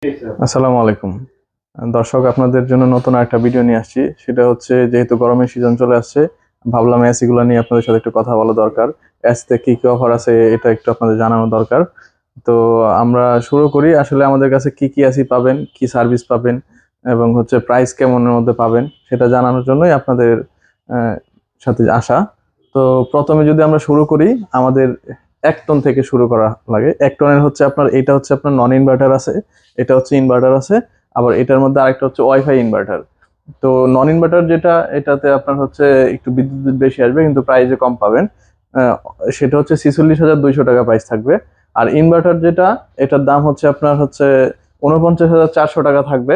আসসালামু আলাইকুম দর্শক, আপনাদের জন্য নতুন একটা ভিডিও নিয়ে আসছি। সেটা হচ্ছে, যেহেতু গরমের সিজন চলে আসছে, ভাবলাম এসি গুলো নিয়ে আপনাদের সাথে একটু কথা বলা দরকার। এসিতে কি কি অফার আছে এটা একটু আপনাদের জানানো দরকার। তো আমরা শুরু করি। আসলে আমাদের কাছে কি কি এসি পাবেন, কি সার্ভিস পাবেন এবং হচ্ছে প্রাইস কেমনের মধ্যে পাবেন সেটা জানানোর জন্যই আপনাদের আহ, সাথে আসা। তো প্রথমে যদি আমরা শুরু করি, আমাদের 1 টন থেকে শুরু করা লাগে। 1 টনের হচ্ছে আপনার, এটা হচ্ছে আপনার নন ইনভার্টার আছে, এটা হচ্ছে ইনভার্টার আছে, আবার এটার মধ্যে আরেকটা হচ্ছে ওয়াইফাই ইনভার্টার। তো নন ইনভার্টার যেটা, এটাতে আপনার হচ্ছে একটু বিদ্যুৎ বেশি আসবে কিন্তু প্রাইসে কম পাবেন। আহ, সেটা হচ্ছে 46,200 টাকা প্রাইস থাকবে। আর ইনভার্টার যেটা, এটার দাম হচ্ছে আপনার হচ্ছে 49,400 টাকা থাকবে।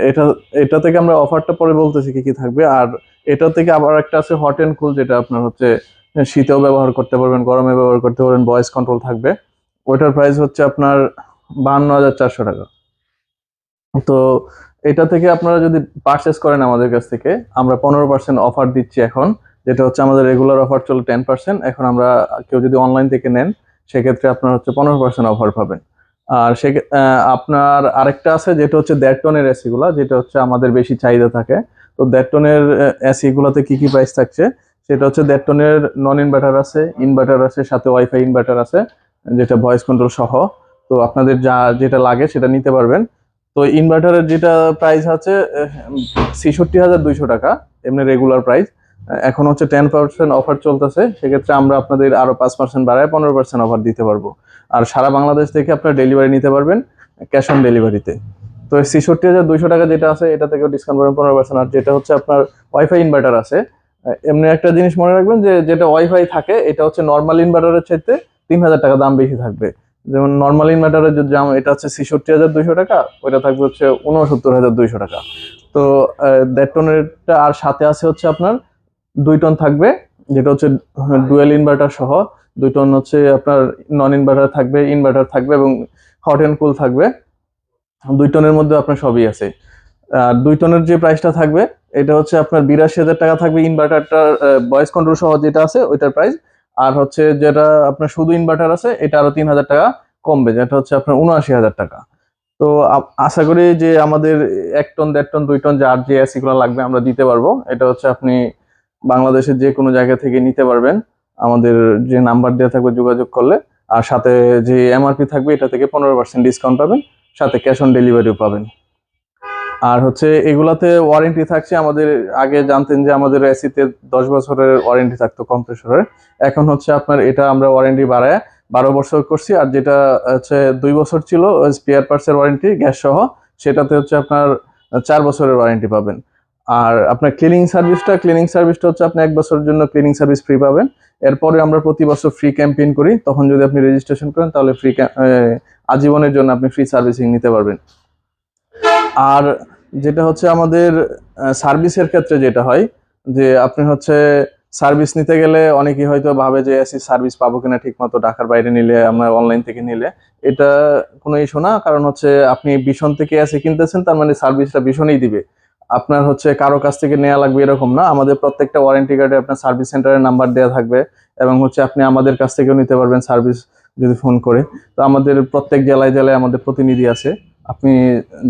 এটা এটা থেকে আমরা অফারটা পরে বলতেছি কি কি থাকবে। আর এটা থেকে আবার একটা আছে হট এন্ড কুল, যেটা আপনার হচ্ছে শীতেও ব্যবহার করতে পারবেন, গরমে ব্যবহার করতে পারবেন, ভয়েস কন্ট্রোল থাকবে। ওইটার প্রাইস হচ্ছে আপনার 52,400 টাকা। তো এটা থেকে আপনারা যদি পারচেস করেন আমাদের কাছ থেকে, আমরা 15% অফার দিচ্ছি এখন। যেটা হচ্ছে আমাদের রেগুলার অফার চলে 10%, এখন আমরা কেউ যদি অনলাইন থেকে নেন সেক্ষেত্রে আপনার হচ্ছে 15% অফার পাবেন। আর সে আপনার আরেকটা আছে, যেটা হচ্ছে 1.5 টনের এসি গুলা, যেটা হচ্ছে আমাদের বেশি চাহিদা থাকে। তো 1.5 টনের এসি গুলাতে কি কি প্রাইস থাকছে, সেটা হচ্ছে 1.5 টনের নন ইনভার্টার আছে, ইনভার্টার আছে, সাথে ওয়াইফাই ইনভার্টার আছে, যেটা ভয়েস কন্ট্রোল সহ। তো আপনাদের যেটা লাগে সেটা নিতে পারবেন। তো ইনভার্টারের যেটা প্রাইস আছে 66,200 টাকা, এমনি রেগুলার প্রাইস। এখন হচ্ছে 10% অফার চলতেছে, সেক্ষেত্রে আমরা আপনাদের আরো 5% বাড়ায় 15% অফার দিতে পারবো। আর সারা বাংলাদেশ থেকে আপনার ডেলিভারি নিতে পারবেন, ক্যাশ অন ডেলিভারিতে। তো 66,200 টাকা যেটা আছে, এটা থেকেও ডিসকাউন্ট পাবেন 15%। আর যেটা হচ্ছে আপনার ওয়াইফাই ইনভার্টার আছে, এমনি একটা জিনিস মনে রাখবেন, যে যেটা ওয়াইফাই থাকে এটা হচ্ছে নর্মাল ইনভার্টারের চাইতে 3,000 টাকা দাম বেশি থাকবে। যেমন নর্মাল ইনভার্টারের যে দাম, এটা হচ্ছে 66,200 টাকা, ওইটা থাকবে হচ্ছে 69,200 টাকা। তো 1.5 টনেরটা আর সাথে আছে হচ্ছে আপনার 2 টন থাকবে, যেটা হচ্ছে ডুয়েল ইনভার্টার সহ। 2 টন হচ্ছে আপনার নন ইনভার্টার থাকবে, ইনভার্টার থাকবে এবং হট এন্ড কুল থাকবে। 2 টনের মধ্যে আপনার সবই আছে। আর 2 টনের যে প্রাইসটা থাকবে, এটা হচ্ছে আপনার 82,000 টাকা থাকবে ইনভার্টারটার ভয়েস কন্ট্রোল সহ যেটা আছে ওইটার প্রাইস। আর হচ্ছে যেটা আপনার শুধু ইনভার্টার আছে, এটা আরো 3,000 টাকা কমবে, যেটা হচ্ছে আপনার 79,000 টাকা। তো আশা করি যে আমাদের 1 টন, 1.5 টন, 2 টন যার যে এসি গুলো লাগবে আমরা দিতে পারবো। এটা হচ্ছে আপনি বাংলাদেশের যে কোনো জায়গা থেকে নিতে পারবেন, আমাদের যে নাম্বার দেওয়া থাকবে যোগাযোগ করলে। আর সাথে যে এমআরপি থাকবে, এটা থেকে 15% ডিসকাউন্ট পাবেন, সাথে ক্যাশ অন ডেলিভারিও পাবেন। আর হচ্ছে এগুলাতে ওয়ারেন্টি থাকছে আমাদের। আগে জানতেন যে আমাদের এসিতে 10 বছরের ওয়ারেন্টি থাকতো কম্প্রেসরের, এখন হচ্ছে আপনার এটা আমরা ওয়ারেন্টি বাড়ায় 12 বছর করছি। আর যেটা হচ্ছে 2 বছর ছিল স্পেয়ার পার্টস এর ওয়ারেন্টি গ্যাস সহ, সেটাতে হচ্ছে আপনার 4 বছরের ওয়ারেন্টি পাবেন। আর আপনার ক্লিনিং সার্ভিসটা হচ্ছে আপনি 1 বছরের জন্য ক্লিনিং সার্ভিস ফ্রি পাবেন। এরপরে আমরা প্রতি বছর ফ্রি ক্যাম্পেইন করি, তখন যদি আপনি রেজিস্ট্রেশন করেন তাহলে আজীবনের জন্য আপনি ফ্রি সার্ভিসিং নিতে পারবেন। আর যেটা হচ্ছে আমাদের সার্ভিসের ক্ষেত্রে যেটা হয়, যে আপনি হচ্ছে সার্ভিস নিতে গেলে অনেকেই হয়তো ভাবে যে এসি সার্ভিস পাবো কিনা ঠিক মতো, ঢাকার বাইরে নিলে, আমরা অনলাইন থেকে নিলে। এটা কোনো ইস্যু না, কারণ হচ্ছে আপনি ভীষণ থেকে এসি কিনতেছেন, তার মানে সার্ভিসটা ভীষণই দিবে। আপনার হচ্ছে কারো কাছ থেকে নেওয়া লাগবে এরকম না, আমাদের প্রত্যেকটা ওয়ারেন্টি কার্ডে আপনার সার্ভিস সেন্টারের নাম্বার দেওয়া থাকবে। এবং হচ্ছে আপনি আমাদের কাছ থেকেও নিতে পারবেন সার্ভিস যদি ফোন করে। তো আমাদের প্রত্যেক জেলায় জেলায় আমাদের প্রতিনিধি আছে, আপনি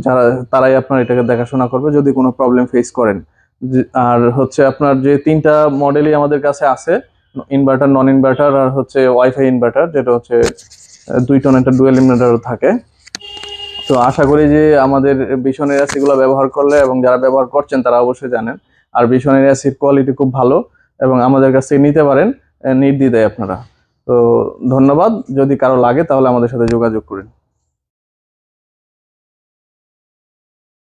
যারা, তারাই আপনার এটাকে দেখাশোনা করবে যদি কোনো প্রবলেম ফেস করেন। আর হচ্ছে আপনার যে 3টা মডেলই আমাদের কাছে আছে, ইনভার্টার, নন ইনভার্টার আর হচ্ছে ওয়াইফাই ইনভার্টার, যেটা হচ্ছে 2 টন একটা ডুয়েল ইনভার্টার থাকে। তো আশা করি যে আমাদের ভীষণের এসি গুলো ব্যবহার করলে, এবং যারা ব্যবহার করছেন তারা অবশ্যই জানেন। আর ভীষণের এসির কোয়ালিটি খুব ভালো, এবং আমাদের কাছ থেকে নিতে পারেন নির্দ্বিধায় আপনারা। তো ধন্যবাদ, যদি কারো লাগে তাহলে আমাদের সাথে যোগাযোগ করুন।